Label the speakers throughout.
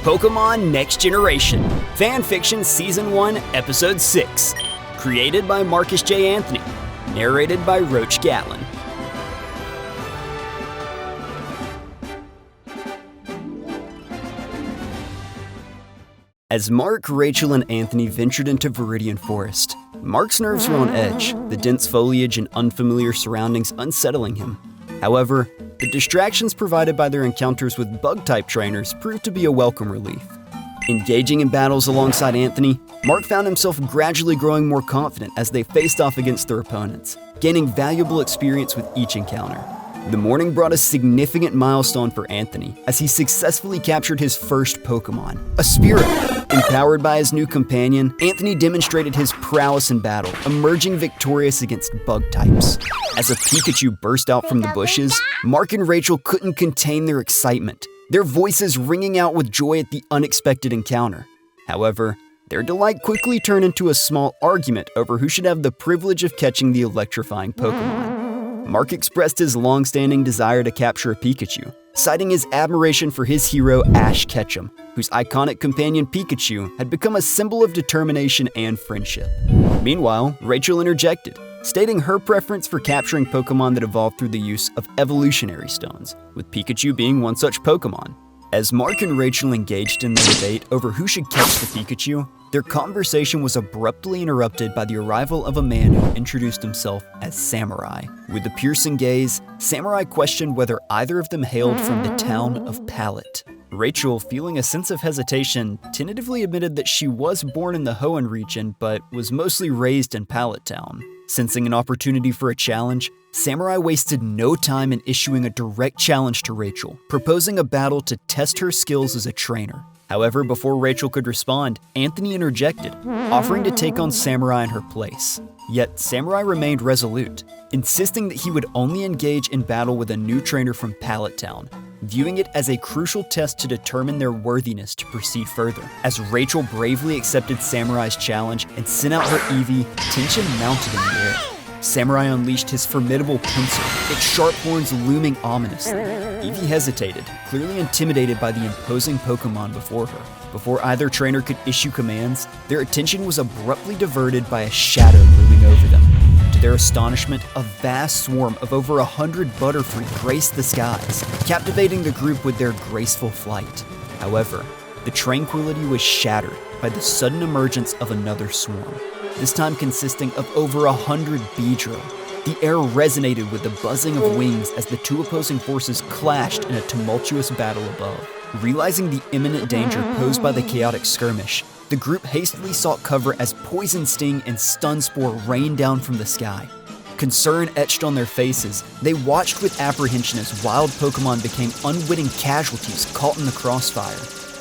Speaker 1: Pokémon Next Generation, Fanfiction Season 1, Episode 6. Created by Marcus J. Anthony. Narrated by Roach Gatlin. As Marc, Rachel, and Anthony ventured into Viridian Forest, Marc's nerves were on edge, the dense foliage and unfamiliar surroundings unsettling him. However, the distractions provided by their encounters with bug-type trainers proved to be a welcome relief. Engaging in battles alongside Anthony, Marc found himself gradually growing more confident as they faced off against their opponents, gaining valuable experience with each encounter. The morning brought a significant milestone for Anthony as he successfully captured his first Pokémon, a Spearow. Empowered by his new companion, Anthony demonstrated his prowess in battle, emerging victorious against bug types. As a Pikachu burst out from the bushes, Marc and Rachel couldn't contain their excitement, their voices ringing out with joy at the unexpected encounter. However, their delight quickly turned into a small argument over who should have the privilege of catching the electrifying Pokémon. Marc expressed his long-standing desire to capture a Pikachu, citing his admiration for his hero Ash Ketchum, whose iconic companion Pikachu had become a symbol of determination and friendship. Meanwhile, Rachel interjected, stating her preference for capturing Pokémon that evolved through the use of evolutionary stones, with Pikachu being one such Pokémon. As Marc and Rachel engaged in the debate over who should catch the Pikachu, their conversation was abruptly interrupted by the arrival of a man who introduced himself as Samurai. With a piercing gaze, Samurai questioned whether either of them hailed from the town of Pallet. Rachel, feeling a sense of hesitation, tentatively admitted that she was born in the Hoenn region but was mostly raised in Pallet Town. Sensing an opportunity for a challenge, Samurai wasted no time in issuing a direct challenge to Rachel, proposing a battle to test her skills as a trainer. However, before Rachel could respond, Anthony interjected, offering to take on Samurai in her place. Yet, Samurai remained resolute, insisting that he would only engage in battle with a new trainer from Pallet Town, viewing it as a crucial test to determine their worthiness to proceed further. As Rachel bravely accepted Samurai's challenge and sent out her Eevee, tension mounted in the air. Samurai unleashed his formidable pincer, its sharp horns looming ominously. Eevee hesitated, clearly intimidated by the imposing Pokémon before her. Before either trainer could issue commands, their attention was abruptly diverted by a shadow looming over them. To their astonishment, a vast swarm of over 100 Butterfree graced the skies, captivating the group with their graceful flight. However, the tranquility was shattered by the sudden emergence of another swarm, this time consisting of over 100 Beedrill. The air resonated with the buzzing of wings as the two opposing forces clashed in a tumultuous battle above. Realizing the imminent danger posed by the chaotic skirmish, the group hastily sought cover as Poison Sting and Stun Spore rained down from the sky. Concern etched on their faces, they watched with apprehension as wild Pokémon became unwitting casualties caught in the crossfire.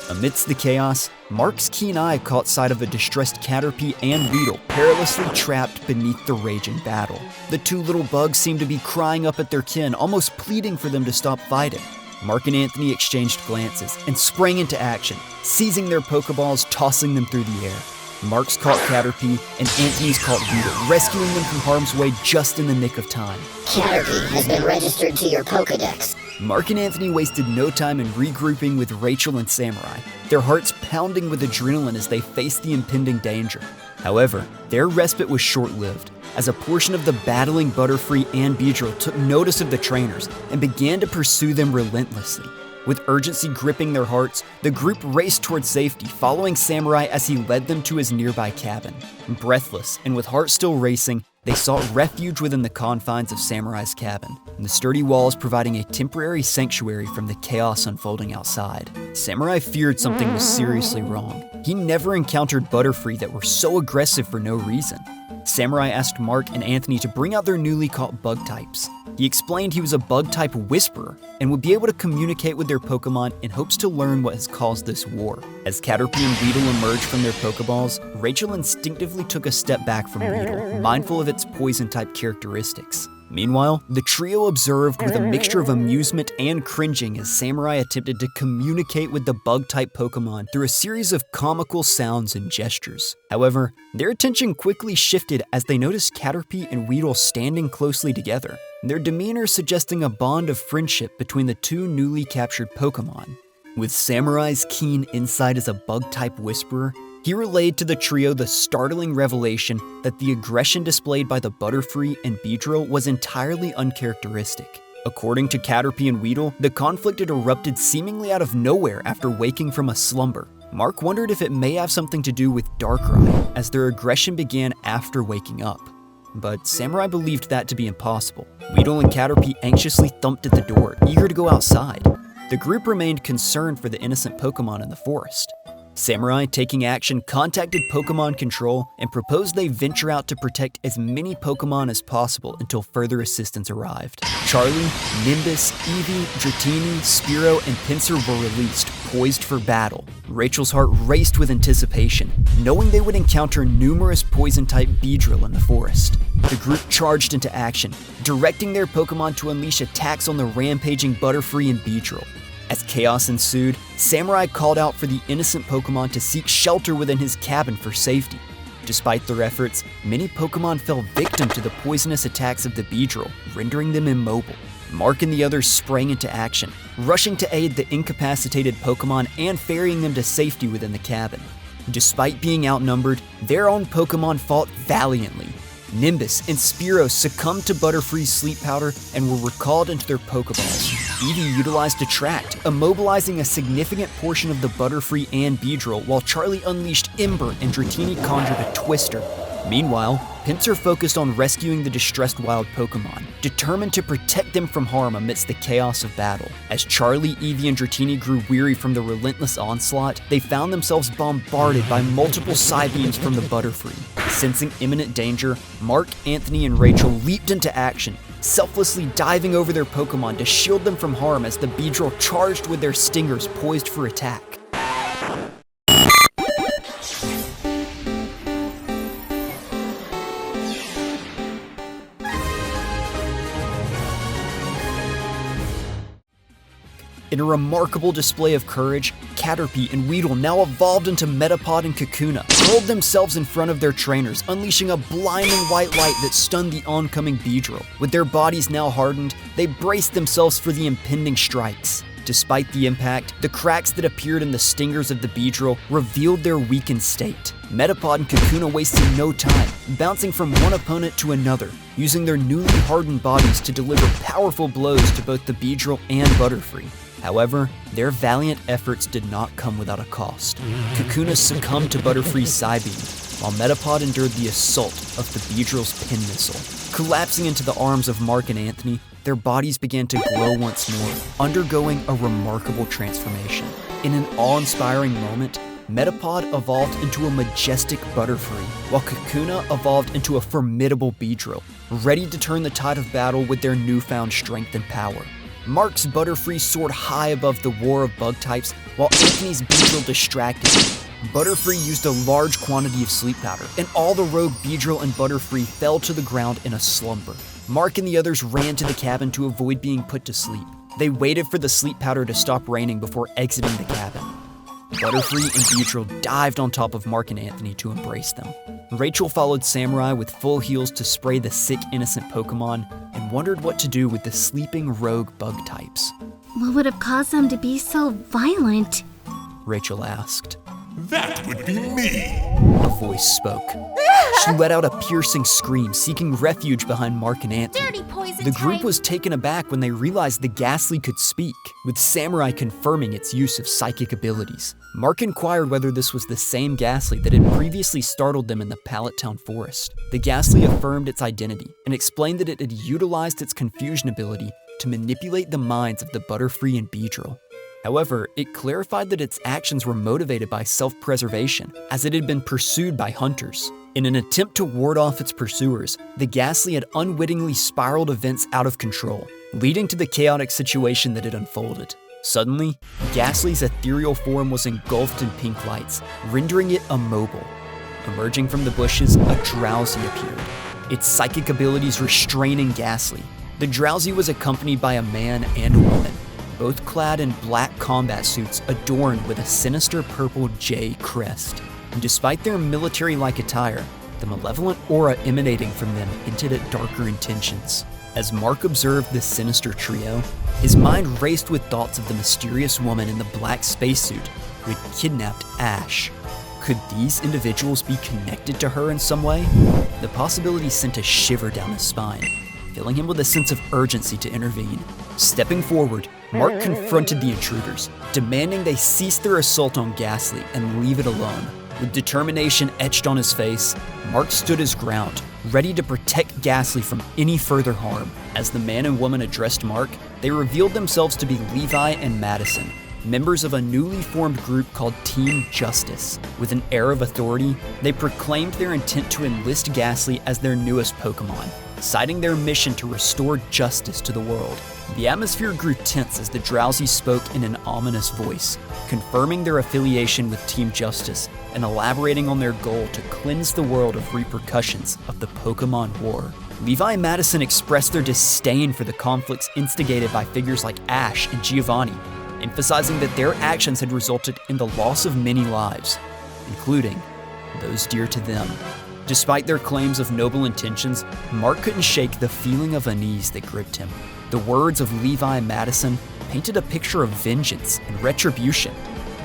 Speaker 1: Amidst the chaos, Marc's keen eye caught sight of a distressed Caterpie and Weedle perilously trapped beneath the raging battle. The two little bugs seemed to be crying up at their kin, almost pleading for them to stop fighting. Marc and Anthony exchanged glances and sprang into action, seizing their Pokeballs, tossing them through the air. Marc's caught Caterpie and Anthony's caught Weedle, rescuing them from harm's way just in the nick of time.
Speaker 2: Caterpie has been registered to your Pokedex.
Speaker 1: Marc and Anthony wasted no time in regrouping with Rachel and Samurai, their hearts pounding with adrenaline as they faced the impending danger. However, their respite was short-lived, as a portion of the battling Butterfree and Beedrill took notice of the trainers and began to pursue them relentlessly. With urgency gripping their hearts, the group raced towards safety, following Samurai as he led them to his nearby cabin. Breathless and with hearts still racing, they sought refuge within the confines of Samurai's cabin, the sturdy walls providing a temporary sanctuary from the chaos unfolding outside. Samurai feared something was seriously wrong. He never encountered Butterfree that were so aggressive for no reason. Samurai asked Marc and Anthony to bring out their newly caught bug types. He explained he was a bug-type whisperer and would be able to communicate with their Pokémon in hopes to learn what has caused this war. As Caterpie and Weedle emerged from their Pokeballs, Rachel instinctively took a step back from Weedle, mindful of its poison-type characteristics. Meanwhile, the trio observed with a mixture of amusement and cringing as Samurai attempted to communicate with the bug-type Pokémon through a series of comical sounds and gestures. However, their attention quickly shifted as they noticed Caterpie and Weedle standing closely together, their demeanor suggesting a bond of friendship between the two newly captured Pokémon. With Samurai's keen insight as a bug-type whisperer, he relayed to the trio the startling revelation that the aggression displayed by the Butterfree and Beedrill was entirely uncharacteristic. According to Caterpie and Weedle, the conflict had erupted seemingly out of nowhere after waking from a slumber. Marc wondered if it may have something to do with Darkrai, as their aggression began after waking up. But Samurai believed that to be impossible. Weedle and Caterpie anxiously thumped at the door, eager to go outside. The group remained concerned for the innocent Pokémon in the forest. Samurai, taking action, contacted Pokémon Control and proposed they venture out to protect as many Pokémon as possible until further assistance arrived. Charlie, Nimbus, Eevee, Dratini, Spearow, and Pinsir were released, poised for battle. Rachel's heart raced with anticipation, knowing they would encounter numerous poison-type Beedrill in the forest. The group charged into action, directing their Pokémon to unleash attacks on the rampaging Butterfree and Beedrill. As chaos ensued, Samurai called out for the innocent Pokémon to seek shelter within his cabin for safety. Despite their efforts, many Pokémon fell victim to the poisonous attacks of the Beedrill, rendering them immobile. Marc and the others sprang into action, rushing to aid the incapacitated Pokémon and ferrying them to safety within the cabin. Despite being outnumbered, their own Pokémon fought valiantly. Nimbus and Spearow succumbed to Butterfree's sleep powder and were recalled into their Pokeballs. Eevee utilized Attract, immobilizing a significant portion of the Butterfree and Beedrill, while Charlie unleashed Ember and Dratini conjured a Twister. Meanwhile, Pinsir focused on rescuing the distressed wild Pokémon, determined to protect them from harm amidst the chaos of battle. As Charlie, Eevee, and Dratini grew weary from the relentless onslaught, they found themselves bombarded by multiple Psybeams from the Butterfree. Sensing imminent danger, Marc, Anthony, and Rachel leaped into action, selflessly diving over their Pokémon to shield them from harm as the Beedrill charged with their stingers poised for attack. In a remarkable display of courage, Caterpie and Weedle now evolved into Metapod and Kakuna, hurled themselves in front of their trainers, unleashing a blinding white light that stunned the oncoming Beedrill. With their bodies now hardened, they braced themselves for the impending strikes. Despite the impact, the cracks that appeared in the stingers of the Beedrill revealed their weakened state. Metapod and Kakuna wasted no time, bouncing from one opponent to another, using their newly hardened bodies to deliver powerful blows to both the Beedrill and Butterfree. However, their valiant efforts did not come without a cost. Kakuna succumbed to Butterfree's Psybeam, while Metapod endured the assault of the Beedrill's Pin Missile. Collapsing into the arms of Marc and Anthony, their bodies began to glow once more, undergoing a remarkable transformation. In an awe-inspiring moment, Metapod evolved into a majestic Butterfree, while Kakuna evolved into a formidable Beedrill, ready to turn the tide of battle with their newfound strength and power. Marc's Butterfree soared high above the war of bug types, while Anthony's Beedrill distracted him. Butterfree used a large quantity of sleep powder, and all the rogue Beedrill and Butterfree fell to the ground in a slumber. Marc and the others ran to the cabin to avoid being put to sleep. They waited for the sleep powder to stop raining before exiting the cabin. Butterfree and Beedrill dived on top of Marc and Anthony to embrace them. Rachel followed Samurai with full heals to spray the sick, innocent Pokémon and wondered what to do with the sleeping rogue bug types.
Speaker 3: What would have caused them to be so violent?
Speaker 1: Rachel asked.
Speaker 4: That would be me!
Speaker 1: A voice spoke. She let out a piercing scream, seeking refuge behind Marc and Anthony.
Speaker 3: Dirty poison
Speaker 1: The group
Speaker 3: type.
Speaker 1: was taken aback when they realized the Ghastly could speak, with Samurai confirming its use of psychic abilities. Marc inquired whether this was the same Ghastly that had previously startled them in the Pallet Town forest. The Ghastly affirmed its identity and explained that it had utilized its confusion ability to manipulate the minds of the Butterfree and Beedrill. However, it clarified that its actions were motivated by self-preservation, as it had been pursued by hunters. In an attempt to ward off its pursuers, the Ghastly had unwittingly spiraled events out of control, leading to the chaotic situation that had unfolded. Suddenly, Ghastly's ethereal form was engulfed in pink lights, rendering it immobile. Emerging from the bushes, a Drowsy appeared, its psychic abilities restraining Ghastly. The Drowsy was accompanied by a man and a woman, both clad in black combat suits adorned with a sinister purple J crest. And despite their military-like attire, the malevolent aura emanating from them hinted at darker intentions. As Marc observed this sinister trio, his mind raced with thoughts of the mysterious woman in the black spacesuit who had kidnapped Ash. Could these individuals be connected to her in some way? The possibility sent a shiver down his spine, filling him with a sense of urgency to intervene. Stepping forward, Marc confronted the intruders, demanding they cease their assault on Ghastly and leave it alone. With determination etched on his face, Marc stood his ground, ready to protect Ghastly from any further harm. As the man and woman addressed Marc, they revealed themselves to be Levi and Maddison, members of a newly formed group called Team Justice. With an air of authority, they proclaimed their intent to enlist Ghastly as their newest Pokémon, citing their mission to restore justice to the world. The atmosphere grew tense as the Drowsy spoke in an ominous voice, confirming their affiliation with Team Justice and elaborating on their goal to cleanse the world of repercussions of the Pokémon War. Levi and Maddison expressed their disdain for the conflicts instigated by figures like Ash and Giovanni, emphasizing that their actions had resulted in the loss of many lives, including those dear to them. Despite their claims of noble intentions, Marc couldn't shake the feeling of unease that gripped him. The words of Levi and Maddison painted a picture of vengeance and retribution,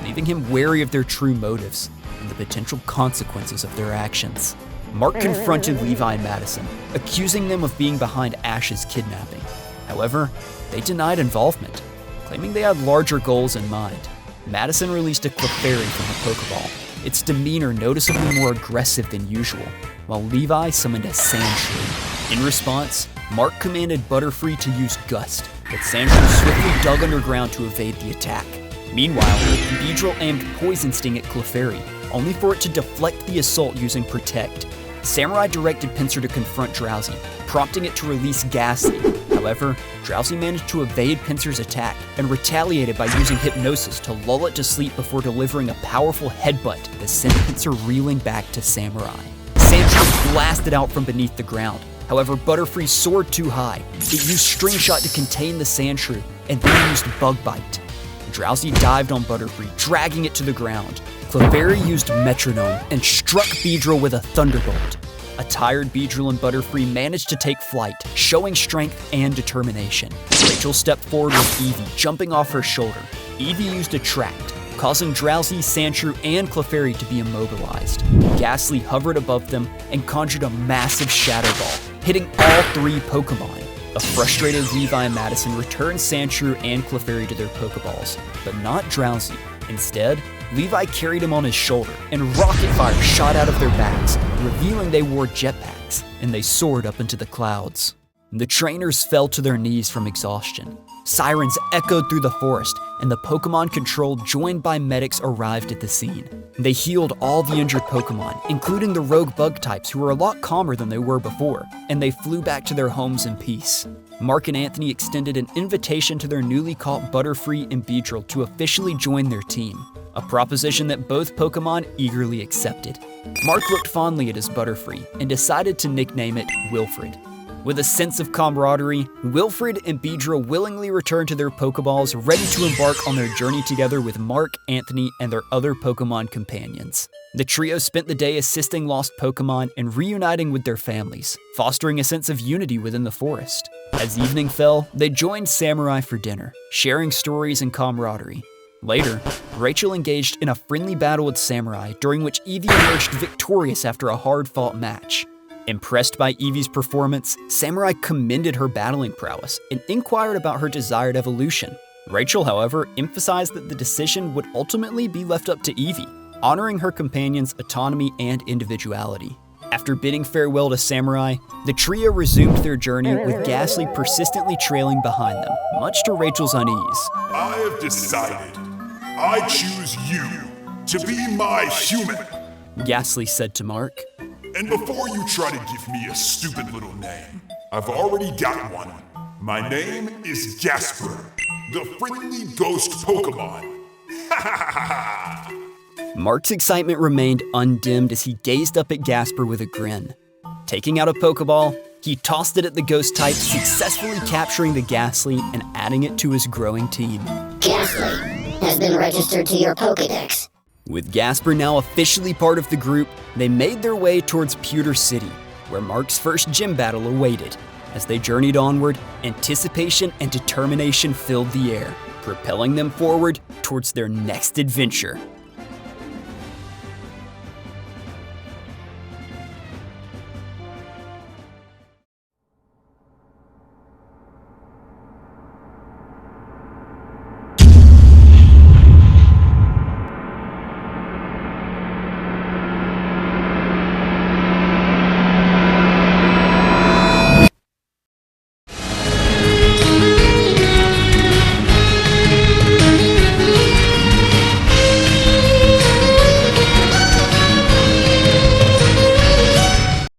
Speaker 1: leaving him wary of their true motives and the potential consequences of their actions. Marc confronted Levi and Maddison, accusing them of being behind Ash's kidnapping. However, they denied involvement, claiming they had larger goals in mind. Maddison released a Clefairy from her Pokeball, its demeanor noticeably more aggressive than usual, while Levi summoned a Sandshrew. In response, Marc commanded Butterfree to use Gust, but Sandshrew swiftly dug underground to evade the attack. Meanwhile, Beedrill aimed Poison Sting at Clefairy, only for it to deflect the assault using Protect. Samurai directed Pinsir to confront Drowsy, prompting it to release Ghastly. However, Drowsy managed to evade Pinsir's attack and retaliated by using Hypnosis to lull it to sleep before delivering a powerful headbutt that sent Pinsir reeling back to Samurai. Sandshrew blasted out from beneath the ground. However, Butterfree soared too high. It used String Shot to contain the Sandshrew, and then used Bug Bite. Drowsy dived on Butterfree, dragging it to the ground. Clefairy used Metronome and struck Beedrill with a Thunderbolt. A tired Beedrill and Butterfree managed to take flight, showing strength and determination. Rachel stepped forward with Eevee jumping off her shoulder. Eevee used Attract, causing Drowsy, Sandshrew, and Clefairy to be immobilized. Ghastly hovered above them and conjured a massive Shadow Ball, hitting all three Pokemon. A frustrated Levi and Maddison returned Sandshrew and Clefairy to their Pokeballs, but not Drowsy. Instead, Levi carried him on his shoulder, and rocket fire shot out of their backs, revealing they wore jetpacks, and they soared up into the clouds. The trainers fell to their knees from exhaustion. Sirens echoed through the forest, and the Pokemon Control joined by medics arrived at the scene. They healed all the injured Pokemon, including the rogue bug types who were a lot calmer than they were before, and they flew back to their homes in peace. Marc and Anthony extended an invitation to their newly caught Butterfree and Beedrill to officially join their team, a proposition that both Pokemon eagerly accepted. Marc looked fondly at his Butterfree and decided to nickname it Wilfred. With a sense of camaraderie, Wilfred and Beedrill willingly returned to their Pokeballs, ready to embark on their journey together with Marc, Anthony, and their other Pokemon companions. The trio spent the day assisting lost Pokemon and reuniting with their families, fostering a sense of unity within the forest. As evening fell, they joined Samurai for dinner, sharing stories and camaraderie. Later, Rachel engaged in a friendly battle with Samurai, during which Eevee emerged victorious after a hard-fought match. Impressed by Eevee's performance, Samurai commended her battling prowess and inquired about her desired evolution. Rachel, however, emphasized that the decision would ultimately be left up to Eevee, honoring her companion's autonomy and individuality. After bidding farewell to Samurai, the trio resumed their journey with Ghastly persistently trailing behind them, much to Rachel's unease.
Speaker 4: I have decided. I choose you to be my human.
Speaker 1: Ghastly said to Marc.
Speaker 4: And before you try to give me a stupid little name, I've already got one. My name is Gasper, the friendly ghost Pokemon.
Speaker 1: Marc's excitement remained undimmed as he gazed up at Gasper with a grin. Taking out a Pokeball, he tossed it at the ghost type, successfully capturing the Ghastly and adding it to his growing team.
Speaker 2: Ghastly has been registered to your Pokedex.
Speaker 1: With Gasper now officially part of the group, they made their way towards Pewter City, where Marc's first gym battle awaited. As they journeyed onward, anticipation and determination filled the air, propelling them forward towards their next adventure.